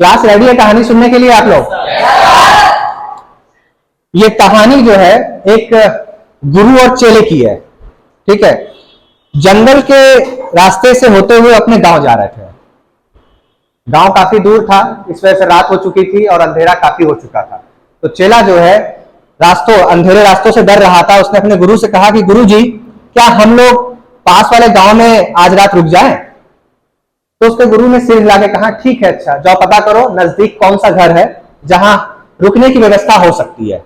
Class ready है कहानी सुनने के लिए आप लोग? ये कहानी जो है एक गुरु और चेले की है। ठीक है, जंगल के रास्ते से होते हुए अपने गांव जा रहे थे। गांव काफी दूर था, इस वजह से रात हो चुकी थी और अंधेरा काफी हो चुका था। तो चेला जो है अंधेरे रास्तों से डर रहा था। उसने अपने गुरु से कहा कि गुरु जी, क्या हम लोग पास वाले गांव में आज रात रुक जाएं? तो उसके गुरु ने सिर हिला के कहा, ठीक है, अच्छा जाओ पता करो नजदीक कौन सा घर है जहां रुकने की व्यवस्था हो सकती है।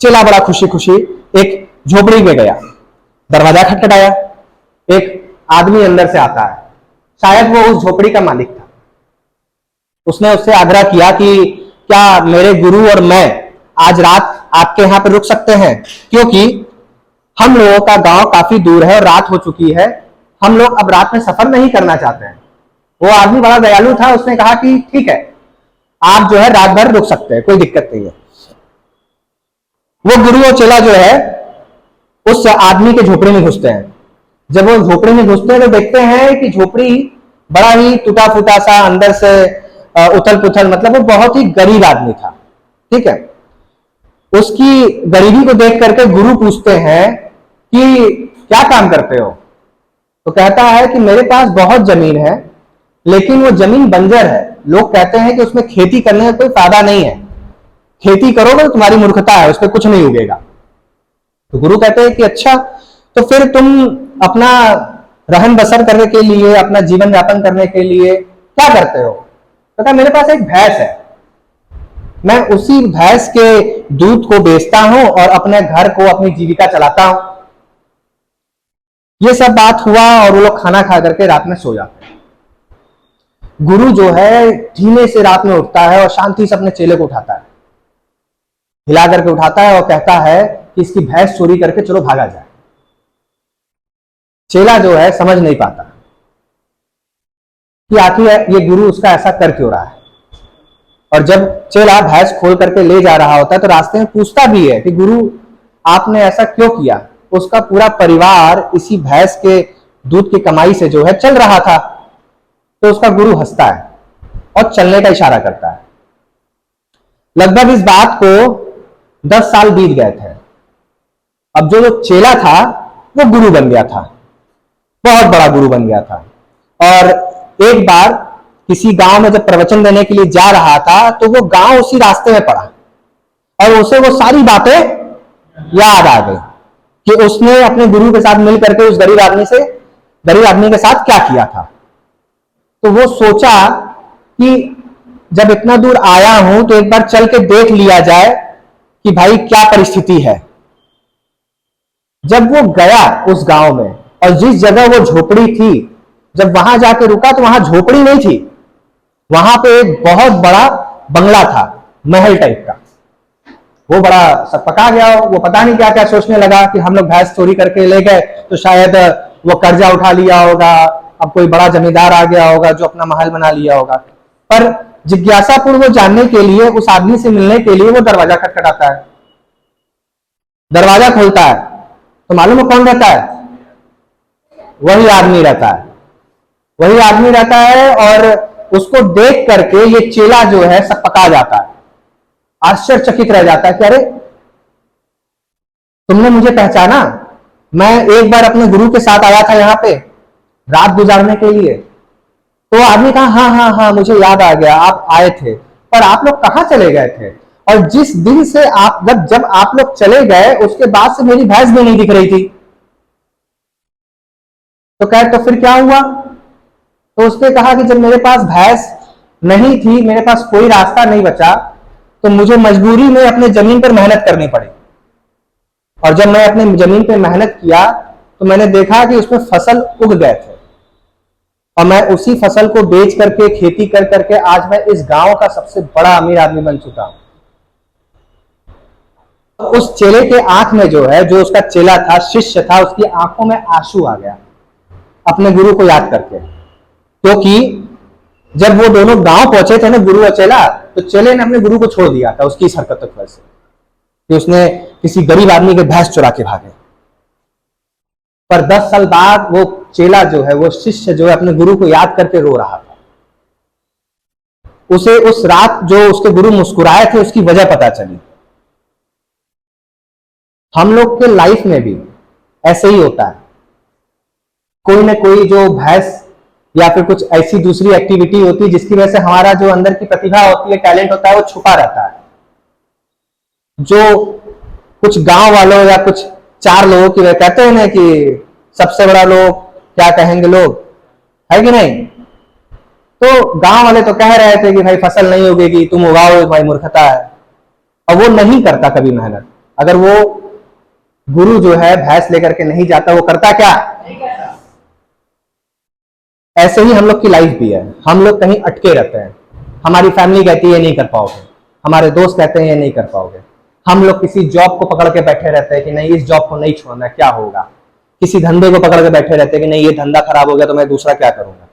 चेला बड़ा खुशी खुशी एक झोपड़ी में गया, दरवाजा खटखटाया। एक आदमी अंदर से आता है, शायद वो उस झोपड़ी का मालिक था। उसने उससे आग्रह किया कि क्या मेरे गुरु और मैं आज रात आपके यहां पर रुक सकते हैं, क्योंकि हम लोगों का गांव काफी दूर है और रात हो चुकी है, हम लोग अब रात में सफर नहीं करना चाहते हैं। वो आदमी बड़ा दयालु था, उसने कहा कि ठीक है, आप जो है रात भर रुक सकते हैं, कोई दिक्कत नहीं है। वो गुरु और चेला जो है उस आदमी के झोपड़ी में घुसते हैं। जब वो झोपड़ी में घुसते हैं तो देखते हैं कि झोपड़ी बड़ा ही टूटा फूटा सा, अंदर से उथल पुथल, मतलब वो बहुत ही गरीब आदमी था। ठीक है, उसकी गरीबी को देख करके गुरु पूछते हैं कि क्या काम करते हो? तो कहता है कि मेरे पास बहुत जमीन है, लेकिन वो जमीन बंजर है। लोग कहते हैं कि उसमें खेती करने में कोई फायदा नहीं है, खेती करोगे तो तुम्हारी मूर्खता है, उस पर कुछ नहीं उगेगा। तो गुरु कहते हैं कि अच्छा, तो फिर तुम अपना रहन बसर करने के लिए, अपना जीवन यापन करने के लिए क्या करते हो? कहता मेरे पास एक भैंस है, मैं उसी भैंस के दूध को बेचता हूं और अपने घर को, अपनी जीविका चलाता हूं। ये सब बात हुआ और वो लोग खाना खा करके रात में सो जाते हैं। गुरु जो है धीमे से रात में उठता है और शांति से अपने चेले को उठाता है, हिला करके उठाता है और कहता है कि इसकी भैंस चोरी करके चलो भागा जाए। चेला जो है समझ नहीं पाता कि आखिर ये गुरु उसका ऐसा कर क्यों रहा है। और जब चेला भैंस खोल करके ले जा रहा होता है तो रास्ते में पूछता भी है कि गुरु आपने ऐसा क्यों किया? उसका पूरा परिवार इसी भैंस के दूध की कमाई से जो है चल रहा था। तो उसका गुरु हंसता है और चलने का इशारा करता है। लगभग इस बात को 10 साल बीत गए थे। अब जो चेला था वो गुरु बन गया था, बहुत बड़ा गुरु बन गया था। और एक बार किसी गांव में जब प्रवचन देने के लिए जा रहा था तो वो गांव उसी रास्ते में पड़ा और उसे वो सारी बातें याद आ गई कि उसने अपने गुरु के साथ मिल करके उस गरीब आदमी के साथ क्या किया था। तो वो सोचा कि जब इतना दूर आया हूं तो एक बार चल के देख लिया जाए कि भाई क्या परिस्थिति है। जब वो गया उस गांव में और जिस जगह वो झोपड़ी थी, जब वहां जाके रुका तो वहां झोपड़ी नहीं थी, वहां पे एक बहुत बड़ा बंगला था, महल टाइप का। वो बड़ा सकपका गया, वो पता नहीं क्या क्या सोचने लगा कि हम लोग भैंस चोरी करके ले गए तो शायद वो कर्जा उठा लिया होगा, अब कोई बड़ा जमींदार आ गया होगा जो अपना महल बना लिया होगा। पर जिज्ञासापूर्वक वो जानने के लिए, उस आदमी से मिलने के लिए वो दरवाजा खटखटाता है। दरवाजा खोलता है तो मालूम है कौन रहता है? वही आदमी रहता है। वही आदमी रहता है और उसको देख करके ये चेला जो है सकपका जाता है, आश्चर्यचकित रह जाता है कि अरे तुमने मुझे पहचाना? मैं एक बार अपने गुरु के साथ आया था यहाँ पे रात गुजारने के लिए। तो आदमी कहा हाँ हाँ हाँ मुझे याद आ गया, आप आए थे, पर आप लोग कहाँ चले गए थे? और जिस दिन से आप जब आप लोग चले गए उसके बाद से मेरी भैंस भी नहीं दिख रही थी। तो कहे तो फिर क्या हुआ? तो उसने कहा कि जब मेरे पास भैंस नहीं थी, मेरे पास कोई रास्ता नहीं बचा, तो मुझे मजबूरी में अपने जमीन पर मेहनत करनी पड़ी। और जब मैं अपने जमीन पर मेहनत किया तो मैंने देखा कि उसमें फसल उग गए थे और मैं उसी फसल को बेच करके, खेती कर करके आज मैं इस गांव का सबसे बड़ा अमीर आदमी बन चुका हूं। उस चेले के आंख में जो है, जो उसका चेला था, शिष्य था, उसकी आंखों में आंसू आ गया अपने गुरु को याद करके। क्योंकि जब वो दोनों गांव पहुंचे थे ना, गुरु और चेला, तो चेले ने अपने गुरु को छोड़ दिया था उसकी इस हरकत की वजह से कि उसने किसी गरीब आदमी के भैंस चुरा के भागे। पर 10 साल बाद वो चेला जो है, वो शिष्य जो है, अपने गुरु को याद करके रो रहा था। उसे उस रात जो उसके गुरु मुस्कुराए थे उसकी वजह पता चली। हम लोग के लाइफ में भी ऐसे ही होता है, कोई ना कोई जो भैंस या फिर कुछ ऐसी दूसरी एक्टिविटी होती है जिसकी वजह से हमारा जो अंदर की प्रतिभा होती है, टैलेंट होता है, वो छुपा रहता है। जो कुछ गांव वालों या कुछ चार लोगों की कहते हैं ना कि सबसे बड़ा लोग क्या कहेंगे लोग, है कि नहीं? तो गांव वाले तो कह रहे थे कि भाई फसल नहीं उगेगी, तुम उगाओ, भाई मूर्खता है। और वो नहीं करता कभी मेहनत। अगर वो गुरु जो है भैंस लेकर के नहीं जाता, वो करता क्या? ऐसे ही हम लोग की लाइफ भी है। हम लोग कहीं अटके रहते हैं, हमारी फैमिली कहती है नहीं कर पाओगे, हमारे दोस्त कहते हैं ये नहीं कर पाओगे, हम लोग किसी जॉब को पकड़ के बैठे रहते हैं कि नहीं इस जॉब को नहीं छोड़ना, क्या होगा। किसी धंधे को पकड़ के बैठे रहते हैं कि नहीं ये धंधा खराब हो गया तो मैं दूसरा क्या करूंगा।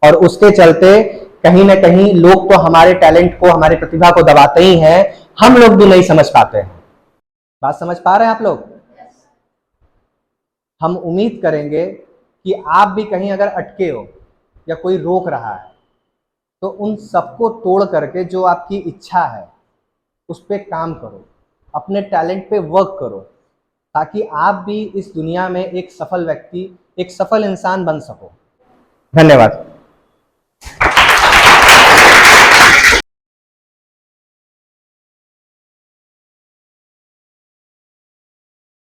और उसके चलते कहीं ना कहीं लोग तो हमारे टैलेंट को, हमारी प्रतिभा को दबाते ही हैं, हम लोग भी नहीं समझ पाते हैं। बात समझ पा रहे हैं आप लोग? हम उम्मीद करेंगे कि आप भी कहीं अगर अटके हो या कोई रोक रहा है तो उन सबको तोड़ करके जो आपकी इच्छा है उस पर काम करो, अपने टैलेंट पे वर्क करो, ताकि आप भी इस दुनिया में एक सफल व्यक्ति, एक सफल इंसान बन सको। धन्यवाद।